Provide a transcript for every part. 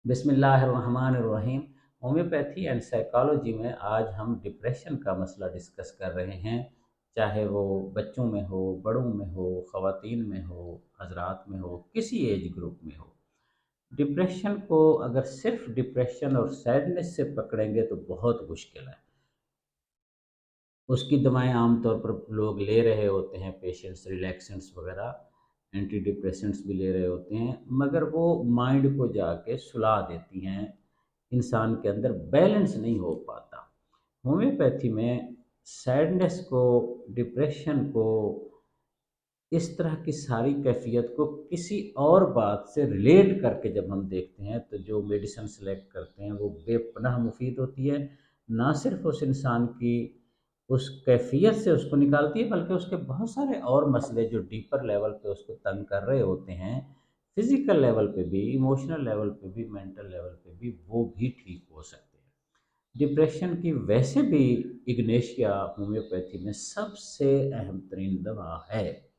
बिस्मिल्लाहिर्रहमानिर्रहीम। Homeopathy and psychology में आज हम डिप्रेशन का मसला डिस्कस कर रहे हैं। चाहे वो बच्चों में हो, बड़ों में हो, ख़वातीन में हो, हजरात में हो, किसी एज ग्रुप में हो। डिप्रेशन को अगर सिर्फ डिप्रेशन और सैडनेस से पकड़ेंगे तो बहुत मुश्किल है। उसकी दवाएं आमतौर पर लोग ले रहे होते हैं, पेशेंट्स रिलैक्सेंट्स वगैरह एंटी डिप्रेसेंट्स भी ले रहे होते हैं, मगर वो माइंड को जाके सुला देती हैं, इंसान के अंदर बैलेंस नहीं हो पाता। होम्योपैथी में सैडनेस को, डिप्रेशन को, इस तरह की सारी कैफियत को किसी और बात से रिलेट करके जब हम देखते हैं तो जो मेडिसिन सेलेक्ट करते हैं वो बेपनाह मुफीद होती है। ना सिर्फ उस इंसान की उस कैफियत से उसको निकालती है, बल्कि उसके बहुत सारे और मसले जो डीपर लेवल पे उसको तंग कर रहे होते हैं, फिजिकल लेवल पे भी, इमोशनल लेवल पे भी, मेंटल लेवल पे भी, वो भी ठीक हो सकते हैं। डिप्रेशन की वैसे भी इग्नेशिया होम्योपैथी में सबसे अहम तरीन दवा है,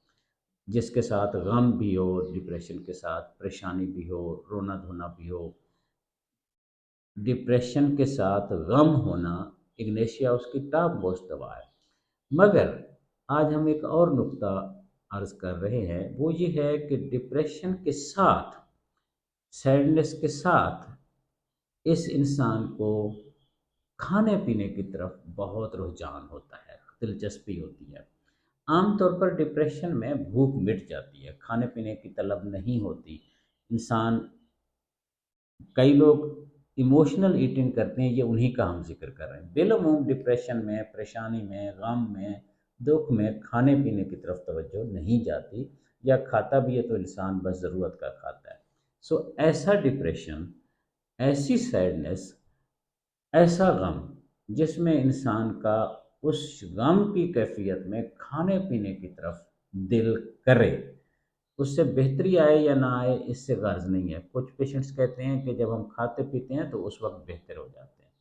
जिसके साथ गम भी हो, डिप्रेशन के साथ परेशानी भी हो, रोना धोना भी हो। डिप्रेशन के साथ गम होना, इग्नेशिया उसकी टॉप मोस्ट दवा है। मगर आज हम एक और नुक्ता अर्ज कर रहे हैं, वो ये है कि डिप्रेशन के साथ, सैडनेस के साथ इस इंसान को खाने पीने की तरफ बहुत रुझान होता है, दिलचस्पी होती है। आमतौर पर डिप्रेशन में भूख मिट जाती है, खाने पीने की तलब नहीं होती। इंसान, कई लोग इमोशनल ईटिंग करते हैं, ये उन्हीं का हम जिक्र कर रहे हैं। बिलअमूम डिप्रेशन में, परेशानी में, गम में, दुख में खाने पीने की तरफ तवज्जो नहीं जाती, या खाता भी है तो इंसान बस ज़रूरत का खाता है। सो ऐसा डिप्रेशन, ऐसी सैडनेस, ऐसा गम जिसमें इंसान का उस गम की कैफियत में खाने पीने की तरफ दिल करे, उससे बेहतरी आए या ना आए इससे गर्ज नहीं है। कुछ पेशेंट्स कहते हैं कि जब हम खाते पीते हैं तो उस वक्त बेहतर हो जाते हैं।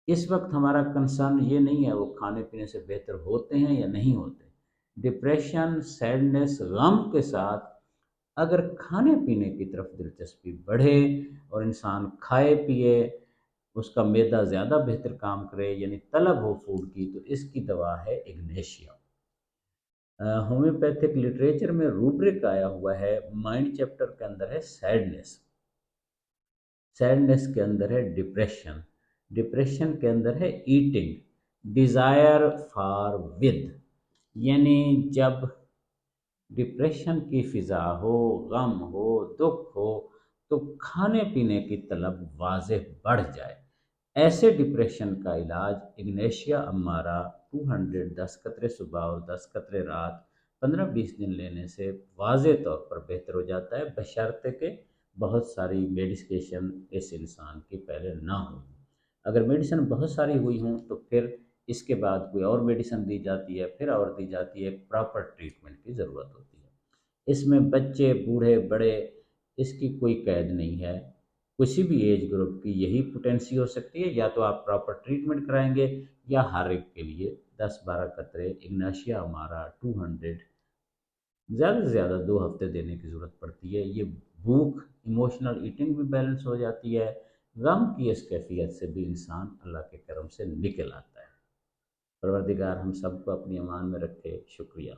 इस वक्त हमारा कंसर्न ये नहीं है वो खाने पीने से बेहतर होते हैं या नहीं होते। डिप्रेशन, सैडनेस, गम के साथ अगर खाने पीने की तरफ दिलचस्पी बढ़े और इंसान खाए पिए, उसका मैदा ज़्यादा बेहतर काम करे, यानी तलब हो फूड की, तो इसकी दवा है इग्नेशिया। होम्योपैथिक लिटरेचर में रूब्रिक आया हुआ है, माइंड चैप्टर के अंदर है सैडनेस, सैडनेस के अंदर है डिप्रेशन, डिप्रेशन के अंदर है ईटिंग, डिज़ायर फॉर विद। यानी जब डिप्रेशन की फ़िज़ा हो, गम हो, दुख हो, तो खाने पीने की तलब वाज़ेह बढ़ जाए। ऐसे डिप्रेशन का इलाज इग्नेशिया अमारा 200, 10 कतरे सुबह और 10 कतरे रात 15-20 दिन लेने से वाज़े तौर पर बेहतर हो जाता है, बशर्ते कि बहुत सारी मेडिकेशन इस इंसान की पहले ना हो। अगर मेडिसिन बहुत सारी हुई हों तो फिर इसके बाद कोई और मेडिसिन दी जाती है, फिर और दी जाती है, प्रॉपर ट्रीटमेंट की ज़रूरत होती है। इसमें बच्चे, बूढ़े, बड़े, इसकी कोई कैद नहीं है। किसी भी एज ग्रुप की यही पोटेंसी हो सकती है। या तो आप प्रॉपर ट्रीटमेंट कराएंगे, या हर एक के लिए 10-12 कतरे इग्नाशिया अमारा 200 ज़्यादा से ज़्यादा 2 हफ्ते देने की ज़रूरत पड़ती है। ये भूख, इमोशनल ईटिंग भी बैलेंस हो जाती है। गम की इस कैफियत से भी इंसान अल्लाह के करम से निकल आता है। परवरदिगार हम सबको अपनी अमान में रखे। शुक्रिया।